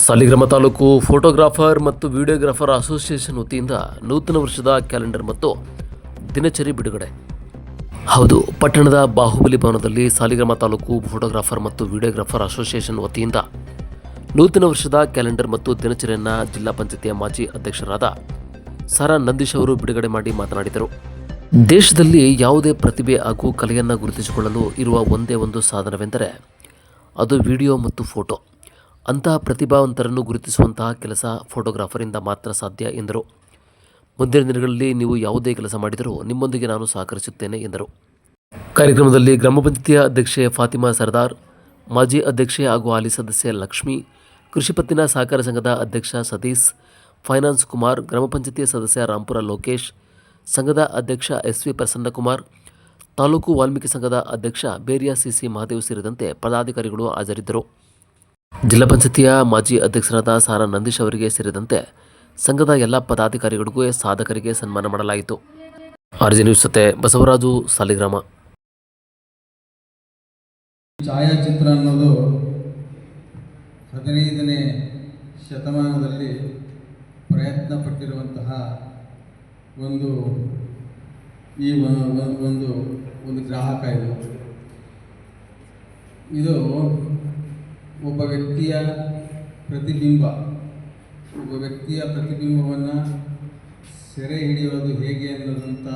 Saligrama taluk photographer ಮತ್ತು videographer association ವತಿಯಿಂದ ನೂತನ ವರ್ಷದ ಕ್ಯಾಲೆಂಡರ್ ಮತ್ತು ದಿನಚರಿ ಬಿಡುಗಡೆ. ಹೌದು, ಪಟ್ಟಣದ ಬಾಹುಬಲಿ ಭವನದಲ್ಲಿ ಸಾಲಿಗ್ರಾಮ ತಾಲೂಕು ಫೋಟೋಗ್ರಾಫರ್ ಮತ್ತು ವಿಡಿಯೋಗ್ರಾಫರ್ ಅಸೋಸಿಯೇಷನ್ ವತಿಯಿಂದ ನೂತನ ವರ್ಷದ ಕ್ಯಾಲೆಂಡರ್ ಮತ್ತು ದಿನಚರಿಯನ್ನು ಜಿಲ್ಲಾ ಪಂಚಾಯತಿಯ ಮಾಜಿ ಅಧ್ಯಕ್ಷರಾದ ಸಾರಾ ನಂದೀಶ್ ಅವರು ಬಿಡುಗಡೆ ಮಾಡಿ ಮಾತನಾಡಿದರು. ದೇಶದಲ್ಲಿ ಯಾವುದೇ ಪ್ರತಿಭೆ ಹಾಗೂ ಕಲೆಯನ್ನು ಗುರುತಿಸಿಕೊಳ್ಳಲು ಇರುವ ಒಂದೇ ಒಂದು ಸಾಧನವೆಂದರೆ ಅದು ವಿಡಿಯೋ ಮತ್ತು ಫೋಟೋ. ಅಂತಹ ಪ್ರತಿಭಾವಂತರನ್ನು ಗುರುತಿಸುವಂತಹ ಕೆಲಸ ಫೋಟೋಗ್ರಾಫರಿಂದ ಮಾತ್ರ ಸಾಧ್ಯ ಎಂದರು. ಮುಂದಿನ ದಿನಗಳಲ್ಲಿ ನೀವು ಯಾವುದೇ ಕೆಲಸ ಮಾಡಿದರೂ ನಿಮ್ಮೊಂದಿಗೆ ನಾನು ಸಹಕರಿಸುತ್ತೇನೆ ಎಂದರು. ಕಾರ್ಯಕ್ರಮದಲ್ಲಿ ಗ್ರಾಮ ಪಂಚಾಯತಿಯ ಅಧ್ಯಕ್ಷೆ ಫಾತಿಮಾ ಸರ್ದಾರ್, ಮಾಜಿ ಅಧ್ಯಕ್ಷೆ ಹಾಗೂ ಹಾಲಿ ಸದಸ್ಯೆ ಲಕ್ಷ್ಮಿ, ಕೃಷಿ ಪತ್ತಿನ ಸಹಕಾರ ಸಂಘದ ಅಧ್ಯಕ್ಷ ಸತೀಶ್, ಫೈನಾನ್ಸ್ ಕುಮಾರ್, ಗ್ರಾಮ ಪಂಚಾಯತಿಯ ಸದಸ್ಯ ರಾಂಪುರ ಲೋಕೇಶ್, ಸಂಘದ ಅಧ್ಯಕ್ಷ ಎಸ್.ವಿ. ಪ್ರಸನ್ನಕುಮಾರ್, ತಾಲೂಕು ವಾಲ್ಮೀಕಿ ಸಂಘದ ಅಧ್ಯಕ್ಷ ಬೇರಿಯಾ ಸಿ.ಸಿ. ಮಹಾದೇವ್ ಸೇರಿದಂತೆ ಪದಾಧಿಕಾರಿಗಳು ಹಾಜರಿದ್ದರು. ಜಿಲ್ಲಾ ಪಂಚಾಯತಿಯ ಮಾಜಿ ಅಧ್ಯಕ್ಷರಾದ ಸಾರಾ ನಂದೀಶ್ ಅವರಿಗೆ ಸೇರಿದಂತೆ ಸಂಘದ ಎಲ್ಲ ಪದಾಧಿಕಾರಿಗಳಿಗೂ ಸಾಧಕರಿಗೆ ಸನ್ಮಾನ ಮಾಡಲಾಯಿತು. ಆರ್ಜಿ ನ್ಯೂಸ್ ಜೊತೆ ಬಸವರಾಜು, ಸಾಲಿಗ್ರಾಮ. ಛಾಯಾಚಿತ್ರ ಅನ್ನೋದು 15ನೇ ಶತಮಾನದಲ್ಲಿ ಪ್ರಯತ್ನ ಪಟ್ಟಿರುವಂತಹ ಒಂದು ಗ್ರಾಹಕ. ಇದು ಒಬ್ಬ ವ್ಯಕ್ತಿಯ ಪ್ರತಿಬಿಂಬವನ್ನು ಸೆರೆ ಹಿಡಿಯೋದು ಹೇಗೆ ಅನ್ನೋದಂಥ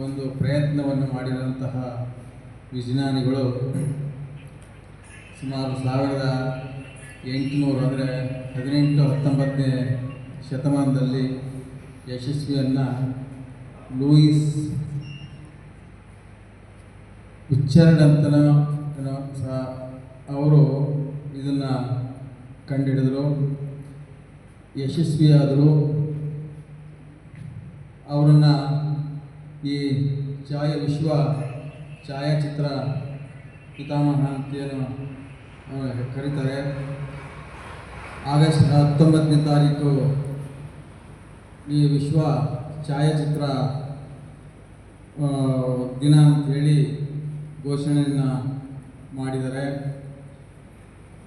ಒಂದು ಪ್ರಯತ್ನವನ್ನು ಮಾಡಿದಂತಹ ವಿಜ್ಞಾನಿಗಳು ಸುಮಾರು 1800 ಅಂದರೆ 18-19ನೇ ಶತಮಾನದಲ್ಲಿ ಯಶಸ್ವಿಯನ್ನು ಲೂಯಿಸ್ ಪಿಚ್ಚರ್ಡ್ ಅಂತನೋ ಸಹ ಅವರು ಇದನ್ನು ಕಂಡುಹಿಡಿದರು, ಯಶಸ್ವಿಯಾದರು. ಅವರನ್ನು ಈ ವಿಶ್ವ ಛಾಯಾಚಿತ್ರ ಪಿತಾಮಹ ಅಂತೇನು ಕರೀತಾರೆ. ಆಗಸ್ಟ್ 19ನೇ ತಾರೀಕು ಈ ವಿಶ್ವ ಛಾಯಾಚಿತ್ರ ದಿನ ಅಂಥೇಳಿ ಘೋಷಣೆಯನ್ನು ಮಾಡಿದ್ದಾರೆ.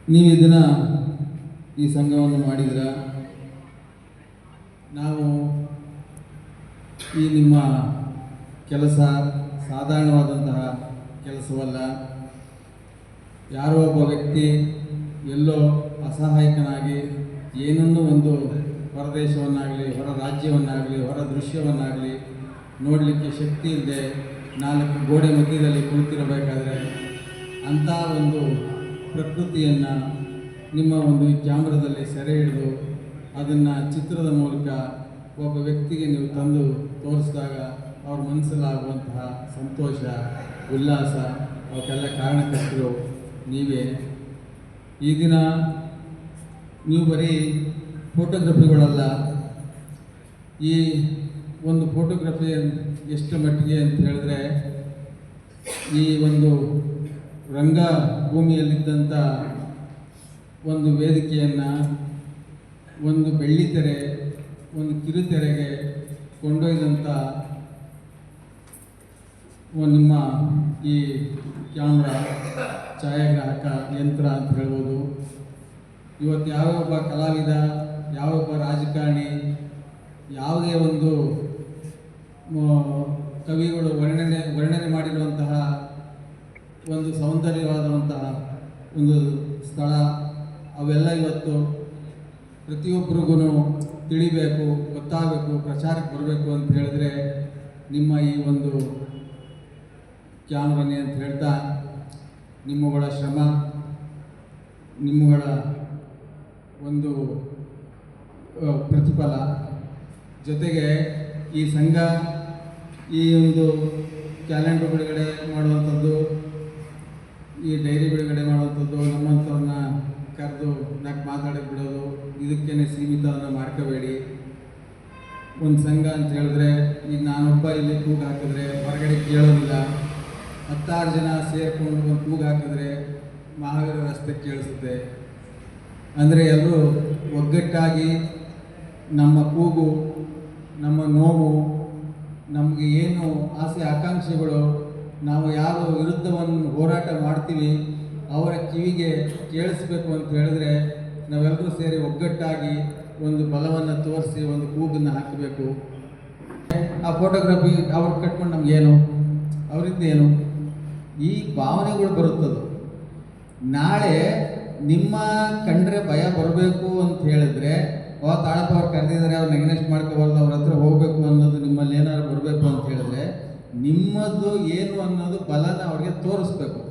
ನೀವು ಇದನ್ನು ಈ ಸಂಘವನ್ನು ಮಾಡಿದರೆ ನಾವು ಈ ನಿಮ್ಮ ಕೆಲಸ ಸಾಧಾರಣವಾದಂತಹ ಕೆಲಸವಲ್ಲ. ಯಾರೋ ಒಬ್ಬ ವ್ಯಕ್ತಿ ಎಲ್ಲೋ ಅಸಹಾಯಕನಾಗಿ ಏನನ್ನೂ ಒಂದು ಹೊರದೇಶವನ್ನಾಗಲಿ, ಹೊರ ರಾಜ್ಯವನ್ನಾಗಲಿ, ಹೊರ ದೃಶ್ಯವನ್ನಾಗಲಿ ನೋಡಲಿಕ್ಕೆ ಶಕ್ತಿ ಇಲ್ಲದೆ 4 ಗೋಡೆ ಮಧ್ಯದಲ್ಲಿ ಕುಳಿತಿರಬೇಕಾದ್ರೆ ಅಂಥ ಒಂದು ಪ್ರಕೃತಿಯನ್ನು ನಿಮ್ಮ ಒಂದು ಕ್ಯಾಮ್ರಾದಲ್ಲಿ ಸೆರೆ ಹಿಡಿದು ಅದನ್ನು ಚಿತ್ರದ ಮೂಲಕ ಒಬ್ಬ ವ್ಯಕ್ತಿಗೆ ನೀವು ತಂದು ತೋರಿಸಿದಾಗ ಅವ್ರ ಮನಸ್ಸಲ್ಲಾಗುವಂತಹ ಸಂತೋಷ, ಉಲ್ಲಾಸ, ಅವಕ್ಕೆಲ್ಲ ಕಾರಣಕರ್ತರು ನೀವೇ. ಈ ದಿನ ನೀವು ಬರೀ ಫೋಟೋಗ್ರಫಿಗಳಲ್ಲ, ಈ ಒಂದು ಫೋಟೋಗ್ರಫಿ ಎಷ್ಟು ಮಟ್ಟಿಗೆ ಅಂತ ಹೇಳಿದ್ರೆ ಈ ಒಂದು ರಂಗಭೂಮಿಯಲ್ಲಿದ್ದಂಥ ಒಂದು ವೇದಿಕೆಯನ್ನು ಒಂದು ಬೆಳ್ಳಿತೆರೆ, ಒಂದು ಕಿರುತೆರೆಗೆ ಕೊಂಡೊಯ್ದಂಥ ನಿಮ್ಮ ಈ ಕ್ಯಾಮ್ರಾ ಛಾಯಾಗ್ರಾಹಕ ಯಂತ್ರ ಅಂತ ಹೇಳ್ಬೋದು. ಇವತ್ತು ಯಾವೊಬ್ಬ ಕಲಾವಿದ, ಯಾವೊಬ್ಬ ರಾಜಕಾರಣಿ, ಯಾವುದೇ ಒಂದು ಕವಿಗಳು ವರ್ಣನೆ ಮಾಡಿರುವಂತಹ ಒಂದು ಸೌಂದರ್ಯವಾದಂತಹ ಒಂದು ಸ್ಥಳ, ಅವೆಲ್ಲ ಇವತ್ತು ಪ್ರತಿಯೊಬ್ಬರಿಗೂ ತಿಳಿಬೇಕು, ಗೊತ್ತಾಗಬೇಕು, ಪ್ರಚಾರಕ್ಕೆ ಬರಬೇಕು ಅಂತ ಹೇಳಿದ್ರೆ ನಿಮ್ಮ ಈ ಒಂದು ಕ್ಯಾಮ್ರಾನೇ ಅಂತ ಹೇಳ್ತಾ, ನಿಮ್ಮಗಳ ಶ್ರಮ, ನಿಮ್ಮಗಳ ಒಂದು ಪ್ರತಿಫಲ, ಜೊತೆಗೆ ಈ ಸಂಘ ಈ ಒಂದು ಕ್ಯಾಲೆಂಡರ್ ಬಿಡುಗಡೆ ಮಾಡುವಂಥದ್ದು, ಈ ಡೈರಿ ಬಿಡುಗಡೆ ಮಾಡುವಂಥದ್ದು, ನಮ್ಮಂಥವ್ರನ್ನ ಕರೆದು ಮಾತಾಡೋಕ್ಕೆ ಬಿಡೋದು, ಇದಕ್ಕೇ ಸೀಮಿತವನ್ನು ಮಾಡ್ಕೋಬೇಡಿ. ಒಂದು ಸಂಘ ಅಂತ ಹೇಳಿದ್ರೆ ಈಗ ನಾನೊಬ್ಬ ಇಲ್ಲಿ ಕೂಗು ಹಾಕಿದ್ರೆ ಹೊರಗಡೆ ಕೇಳೋದಿಲ್ಲ. 16 ಜನ ಸೇರಿಕೊಂಡು ಒಂದು ಕೂಗು ಹಾಕಿದ್ರೆ ಮಹಾವೀರ ರಸ್ತೆ ಕೇಳಿಸುತ್ತೆ. ಅಂದರೆ ಎಲ್ಲರೂ ಒಗ್ಗಟ್ಟಾಗಿ ನಮ್ಮ ಕೂಗು, ನಮ್ಮ ನೋವು, ನಮಗೆ ಏನು ಆಸೆ ಆಕಾಂಕ್ಷೆಗಳು, ನಾವು ಯಾರು ವಿರುದ್ಧವನ್ನು ಹೋರಾಟ ಮಾಡ್ತೀವಿ ಅವರ ಕಿವಿಗೆ ಕೇಳಿಸ್ಬೇಕು ಅಂತ ಹೇಳಿದ್ರೆ ನಾವೆಲ್ಲರೂ ಸೇರಿ ಒಗ್ಗಟ್ಟಾಗಿ ಒಂದು ಬಲವನ್ನು ತೋರಿಸಿ ಒಂದು ಕೂಗನ್ನು ಹಾಕಬೇಕು. ಆ ಫೋಟೋಗ್ರಫಿ ಅವ್ರು ಕಟ್ಕೊಂಡು ನಮಗೇನು, ಅವರಿಂದ ಏನು, ಈ ಭಾವನೆಗಳು ಬರುತ್ತದು. ನಾಳೆ ನಿಮ್ಮ ಕಂಡ್ರೆ ಭಯ ಬರಬೇಕು ಅಂತ ಹೇಳಿದ್ರೆ, ತಾಳಪ್ಪ ಅವ್ರು ಕರೆದಿದ್ದಾರೆ, ಅವ್ರು ನೆಗ್ನೆಸ್ಟ್ ಮಾಡ್ಕೋಬಾರ್ದು, ಅವ್ರ ಹತ್ರ ಹೋಗಬೇಕು ಅನ್ನೋದು ನಿಮ್ಮಲ್ಲಿ ಏನಾದ್ರು ಬರಬೇಕು ಅಂತ ಹೇಳಿದ್ರೆ, ನಿಮ್ಮದು ಏನು ಅನ್ನೋದು ಬಲನ ಅವ್ರಿಗೆ ತೋರಿಸ್ಬೇಕು.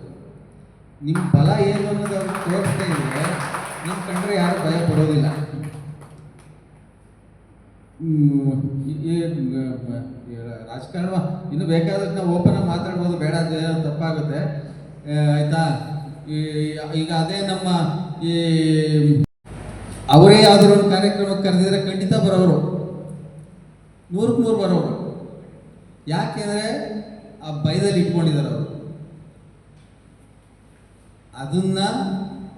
ನಿಮ್ಮ ಬಲ ಏನು ಅನ್ನೋದು ಅವ್ರಿಗೆ ತೋರಿಸ್ತಾ ಇದ್ರೆ ನಿಮ್ಮ ಕಂಡ್ರೆ ಯಾರು ಭಯ ಪಡೋದಿಲ್ಲ. ರಾಜಕಾರಣ ಇನ್ನು ಬೇಕಾದಷ್ಟು ನಾವು ಓಪನ್ ಆಗಿ ಮಾತಾಡ್ಬೋದು, ಬೇಡ ಏನೋ ತಪ್ಪಾಗುತ್ತೆ, ಆಯಿತಾ. ಈಗ ಅದೇ ನಮ್ಮ ಈ ಅವರೇ ಯಾವ್ದಾದ್ರು ಒಂದು ಕಾರ್ಯಕ್ರಮಕ್ಕೆ ಕರೆದಿದ್ರೆ ಖಂಡಿತ ಬರೋರು, 100ಕ್ಕೆ 100 ಬರೋರು. ಯಾಕೆಂದರೆ ಆ ಭಯದಲ್ಲಿ ಇಟ್ಕೊಂಡಿದ್ದಾರೆ ಅವರು. ಅದನ್ನ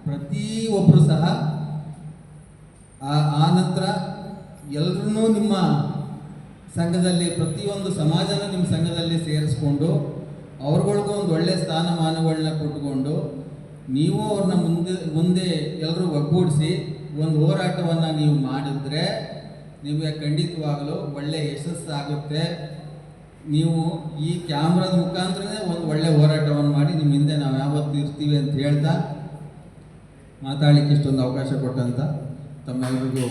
ಪ್ರತಿಯೊಬ್ಬರು ಸಹ ಆ ನಂತರ ಎಲ್ಲರೂ ನಿಮ್ಮ ಸಂಘದಲ್ಲಿ, ಪ್ರತಿಯೊಂದು ಸಮಾಜನ ನಿಮ್ಮ ಸಂಘದಲ್ಲಿ ಸೇರಿಸ್ಕೊಂಡು ಅವ್ರಗಳಿಗೂ ಒಂದು ಒಳ್ಳೆಯ ಸ್ಥಾನಮಾನಗಳನ್ನ ಕೊಟ್ಟುಕೊಂಡು ನೀವು ಅವ್ರನ್ನ ಮುಂದೆ ಎಲ್ಲರೂ ಒಗ್ಗೂಡಿಸಿ ಒಂದು ಹೋರಾಟವನ್ನು ನೀವು ಮಾಡಿದ್ರೆ ನಿಮಗೆ ಖಂಡಿತವಾಗಲೂ ಒಳ್ಳೆಯ ಯಶಸ್ಸಾಗುತ್ತೆ. ನೀವು ಈ ಕ್ಯಾಮ್ರಾದ ಮುಖಾಂತರನೇ ಒಂದು ಒಳ್ಳೆಯ ಹೋರಾಟವನ್ನು ಮಾಡಿ ನಿಮ್ಮ ಹಿಂದೆ ನಾವು ಯಾವತ್ತೂ ಇರ್ತೀವಿ ಅಂತ ಹೇಳ್ತಾ ಮಾತಾಡಲಿಕ್ಕೆ ಇಷ್ಟೊಂದು ಅವಕಾಶ ಕೊಟ್ಟಂತ ತಮ್ಮೆಲ್ಲರಿಗೂ